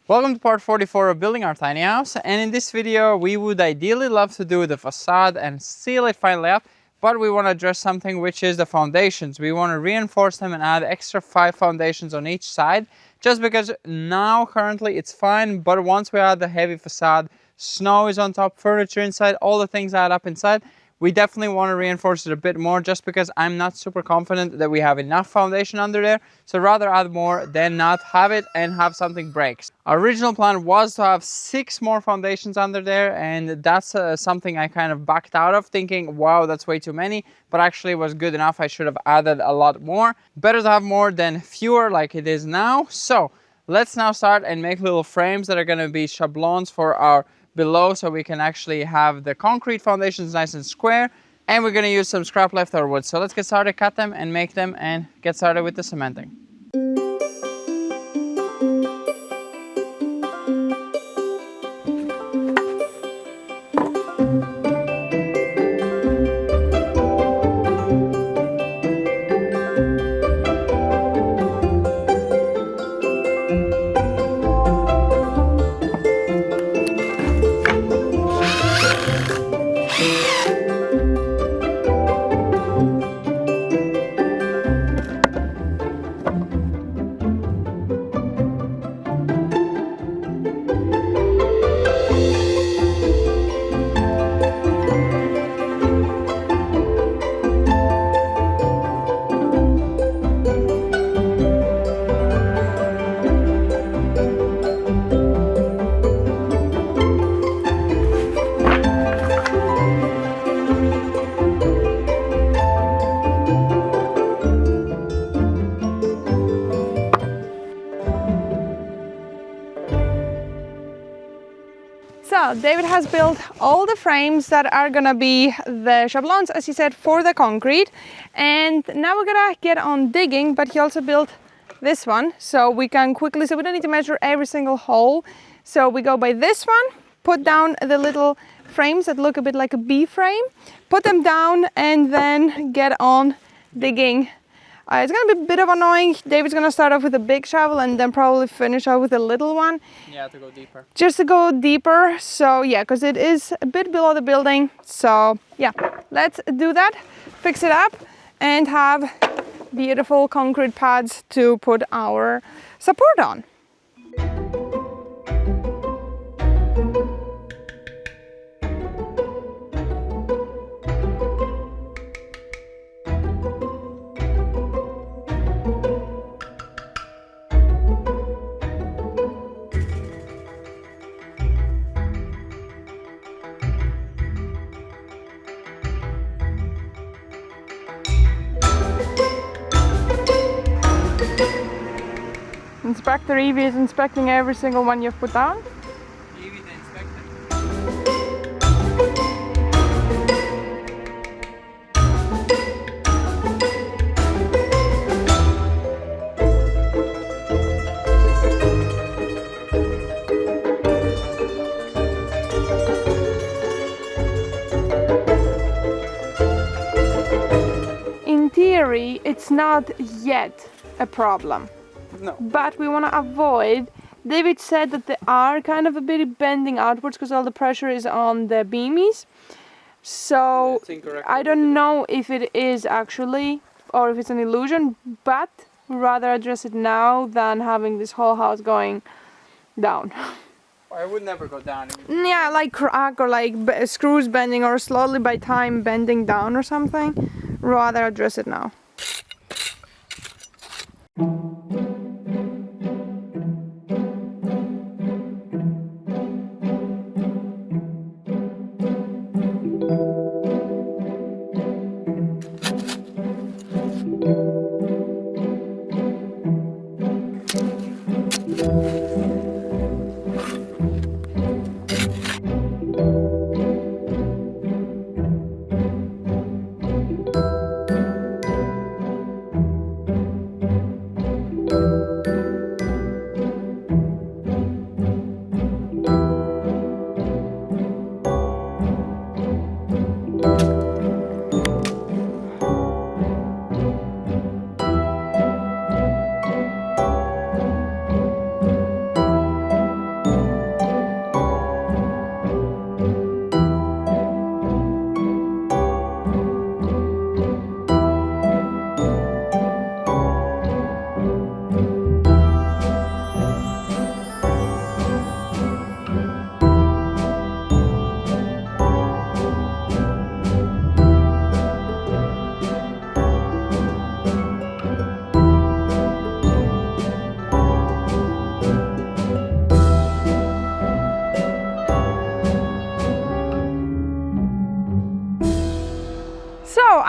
Welcome to part 44 of building our tiny house, and in this video we would ideally love to do the facade and seal it finally up, but we want to address something, which is the foundations. We want to reinforce them and add extra 5 foundations on each side, just because now currently it's fine, but once we add the heavy facade, snow is on top, furniture inside, all the things add up inside. We definitely want to reinforce it a bit more, just because I'm not super confident that we have enough foundation under there. So rather add more than not have it and have something break. Our original plan was to have 6 more foundations under there, and that's something I kind of backed out of, thinking, wow, that's way too many, but actually it was good enough. I should have added a lot more. Better to have more than fewer like it is now. So let's now start and make little frames that are going to be shablons for our below, so we can actually have the concrete foundations nice and square, and we're going to use some scrap leftover wood. So let's get started, cut them and make them, and get started with the cementing. So David has built all the frames that are gonna be the shablons, as he said, for the concrete. And now we're gonna get on digging, but he also built this one, so we can quickly, so we don't need to measure every single hole. So we go by this one, put down the little frames that look a bit like a B frame, put them down, and then get on digging. It's gonna be a bit of annoying. David's gonna start off with a big shovel and then probably finish off with a little one. Yeah, to go deeper. Just to go deeper. So yeah, because it is a bit below the building. So yeah, let's do that, fix it up, and have beautiful concrete pads to put our support on. Inspector Evie is inspecting every single one you've put down. Evie the inspector. In theory, it's not yet a problem. No. But we want to avoid, David said that they are kind of a bit bending outwards because all the pressure is on the beamies. So I don't know if it is actually, or if it's an illusion, but we'd rather address it now than having this whole house going down. I would never go down. Yeah, like crack or like screws bending or slowly by time bending down or something. Rather address it now.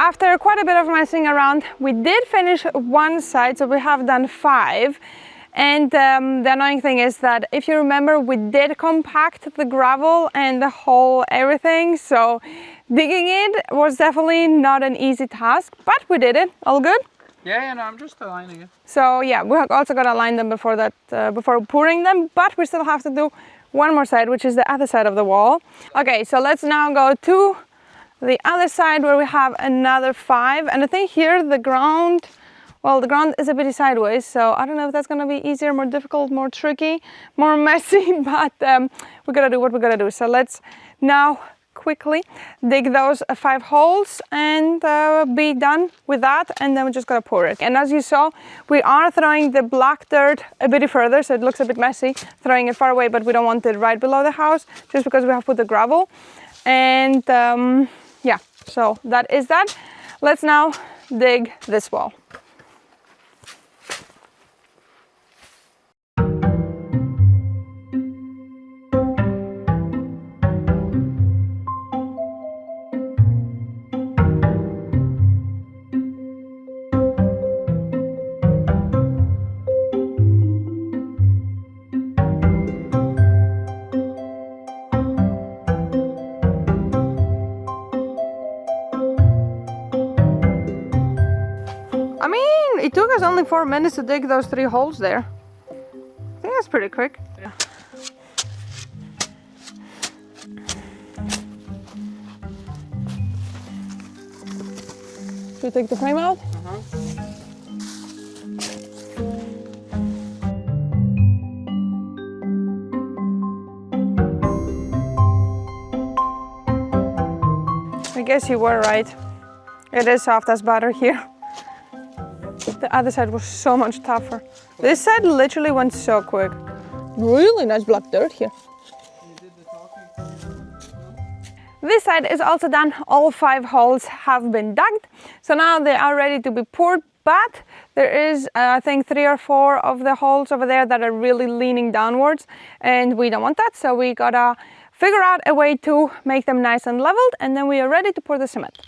after quite a bit of messing around, we did finish one side, so we have done 5. And the annoying thing is that if you remember, we did compact the gravel and the whole everything, so digging it was definitely not an easy task, but we did it. All good? Yeah, no, I'm just aligning it. So yeah, we also got to line them before that, before pouring them, but we still have to do one more side, which is the other side of the wall. Okay, so let's now go to the other side where we have another 5, and I think here the ground, well, the ground is a bit sideways, so I don't know if that's gonna be easier, more difficult, more tricky, more messy, but we gotta do what we gotta do. So let's now quickly dig those 5 holes and be done with that, and then we just gotta pour it. And as you saw, we are throwing the black dirt a bit further, so it looks a bit messy, throwing it far away, but we don't want it right below the house, just because we have put the gravel. And yeah, so that is that. Let's now dig this wall. I mean, it took us only 4 minutes to dig those 3 holes there. I think that's pretty quick. Yeah. Should we take the frame out? I guess you were right. It is soft as butter here. The other side was so much tougher. This side literally went so quick. Really nice black dirt here. This side is also done. All 5 holes have been dug. So now they are ready to be poured, but there is, I think, 3 or 4 of the holes over there that are really leaning downwards, and we don't want that. So we gotta figure out a way to make them nice and leveled, and then we are ready to pour the cement.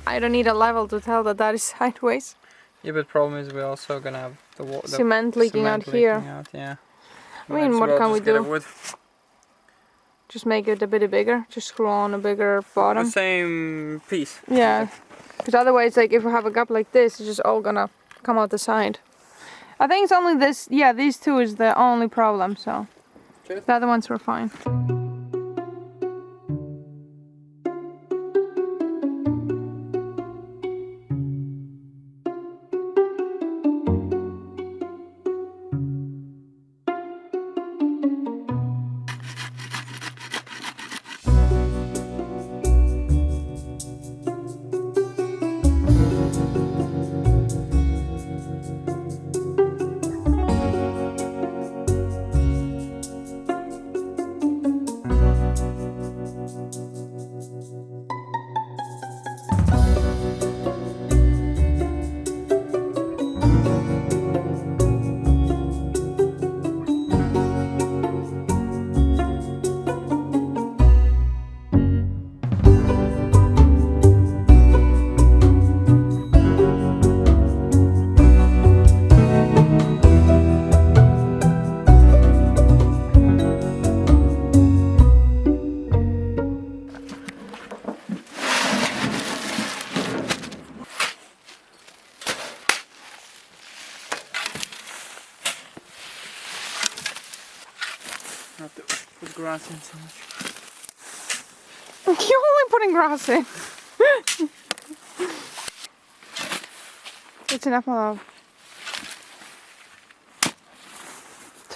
I don't need a level to tell that that is sideways. Yeah, but the problem is we're also gonna have the cement leaking out here. Yeah. I mean, what can we do? Just make it a bit bigger. Just screw on a bigger bottom. The same piece. Yeah, because otherwise, like if we have a gap like this, it's just all gonna come out the side. I think it's only this. Yeah, these 2 is the only problem. So Sure. the other ones were fine. Not to put grass in so much. You're only putting grass in. It's enough, my love.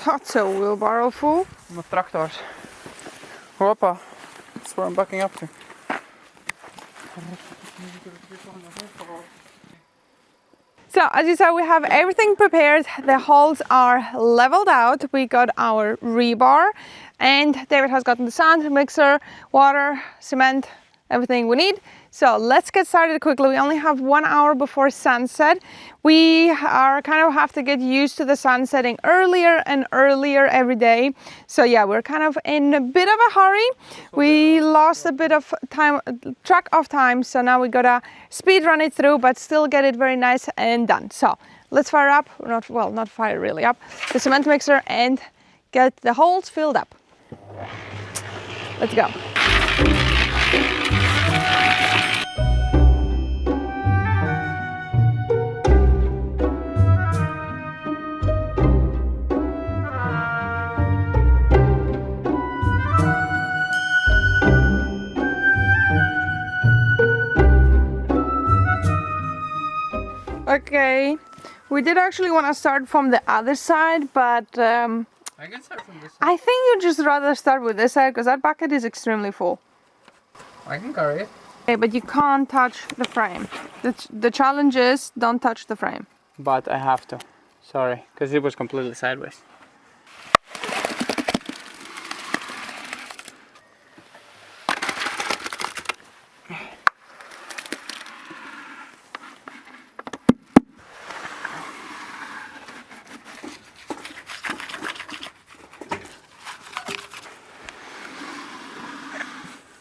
That's a wheelbarrow full. Met tractors. Hoppa. That's where I'm backing up to. So as you saw, we have everything prepared. The holes are leveled out. We got our rebar, and David has gotten the sand mixer, water, cement, everything we need. So let's get started quickly. We only have 1 hour before sunset. We are kind of have to get used to the sun setting earlier and earlier every day. So yeah, we're kind of in a bit of a hurry. We lost a bit of time, track of time. So now we gotta speed run it through, but still get it very nice and done. So let's fire up, not fire really up, the cement mixer and get the holes filled up. Let's go. Okay, we did actually want to start from the other side, but I can start from this side. I think you'd just rather start with this side because that bucket is extremely full. I can carry it. Okay, but you can't touch the frame. The challenge is don't touch the frame. But I have to. Sorry, because it was completely sideways.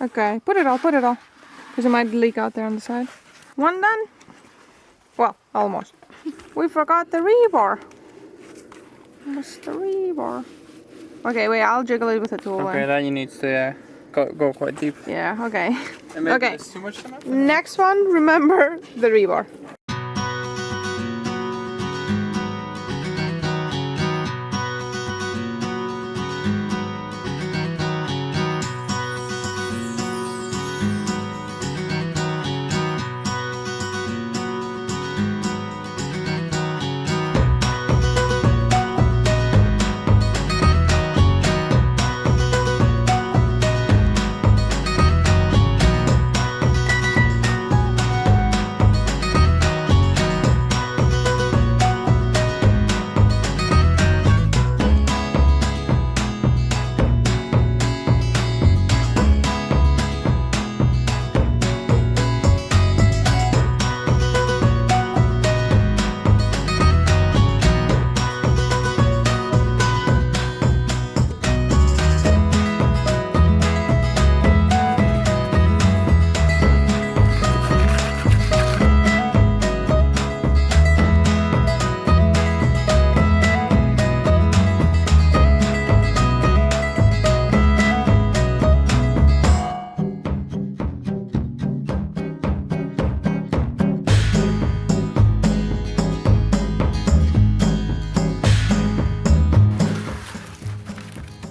Okay, put it all, because it might leak out there on the side. One done? Well, almost. We forgot the rebar. What's the rebar? Okay, wait, I'll jiggle it with a tool. Okay, then you need to go quite deep. Yeah, okay. And maybe Okay. there's too much cement? Next one, remember the rebar.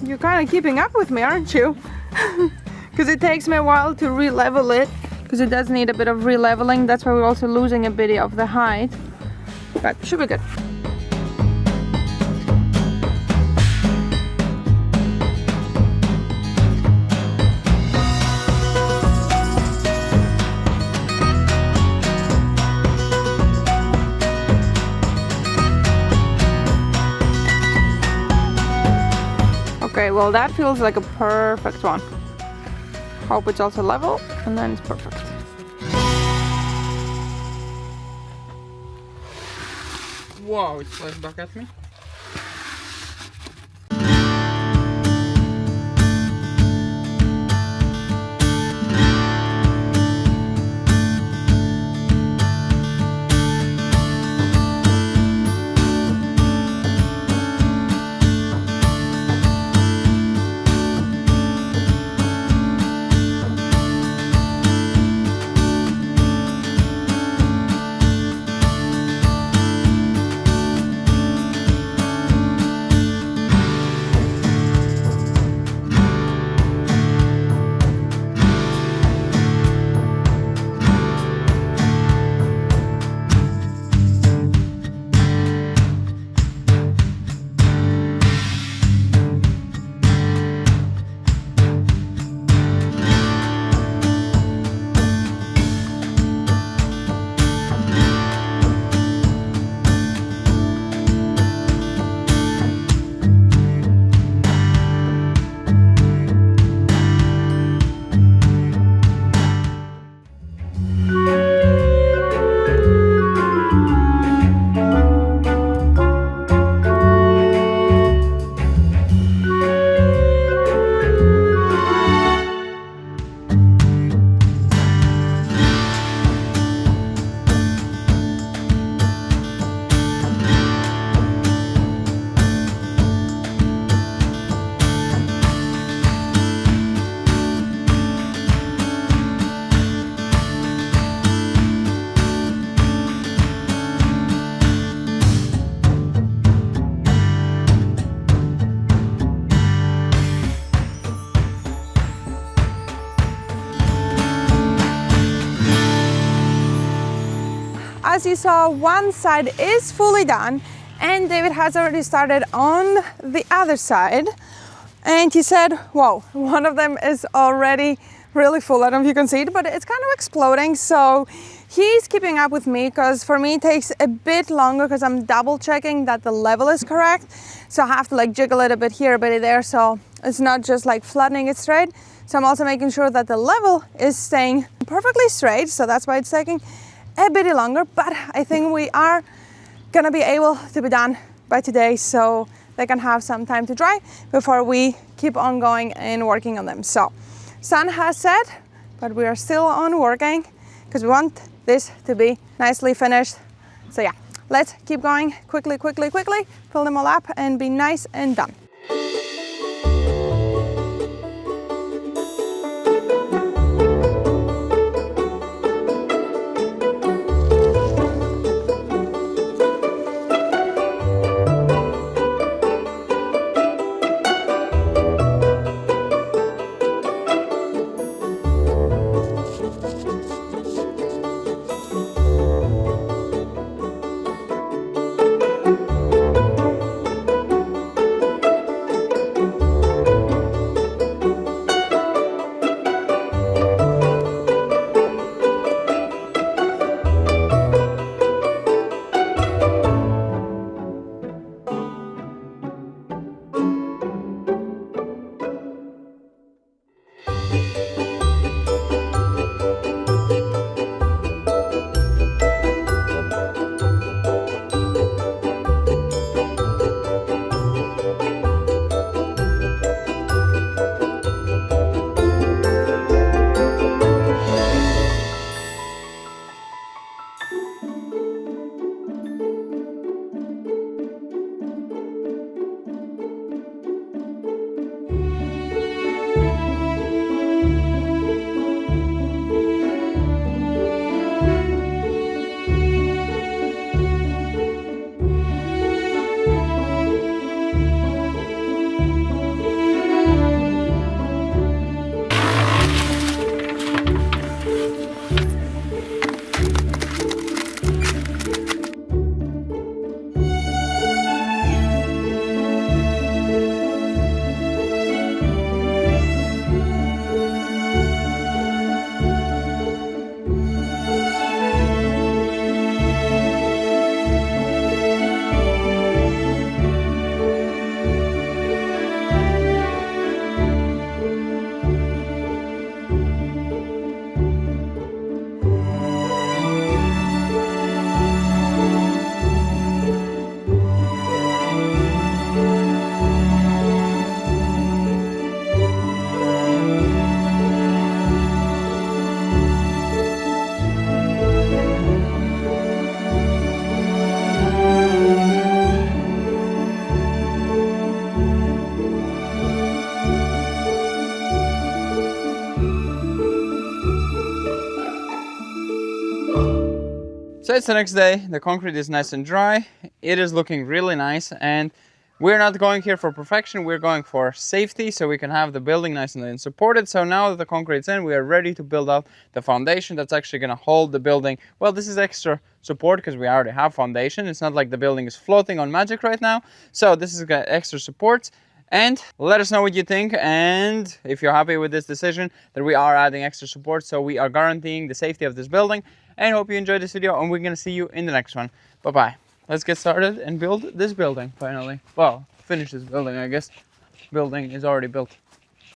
You're kind of keeping up with me, aren't you? Because it takes me a while to re-level it, because it does need a bit of re-leveling. That's why we're also losing a bit of the height, but should be good. Okay, well that feels like a perfect one. Hope it's also level, and then it's perfect. Whoa, it flashed back at me. As you saw, one side is fully done and David has already started on the other side. And he said, whoa, one of them is already really full. I don't know if you can see it, but it's kind of exploding. So he's keeping up with me, because for me it takes a bit longer because I'm double checking that the level is correct. So I have to like jiggle it a bit here, a bit there. So it's not just like flattening it straight. So I'm also making sure that the level is staying perfectly straight. So that's why it's taking a bit longer, but I think we are gonna be able to be done by today, so they can have some time to dry before we keep on going and working on them. So sun has set, but we are still on working because we want this to be nicely finished. So yeah, let's keep going quickly, fill them all up and be nice and done. So it's the next day, the concrete is nice and dry, it is looking really nice, and we're not going here for perfection, we're going for safety, so we can have the building nice and supported. So now that the concrete's in, we are ready to build out the foundation that's actually going to hold the building. Well, this is extra support because we already have foundation. It's not like the building is floating on magic right now. So this is got extra support. And let us know what you think, and if you're happy with this decision that we are adding extra support, so we are guaranteeing the safety of this building. And hope you enjoyed this video, and we're gonna see you in the next one. Bye bye. Let's get started and build this building finally. Well, finish this building, I guess. Building is already built.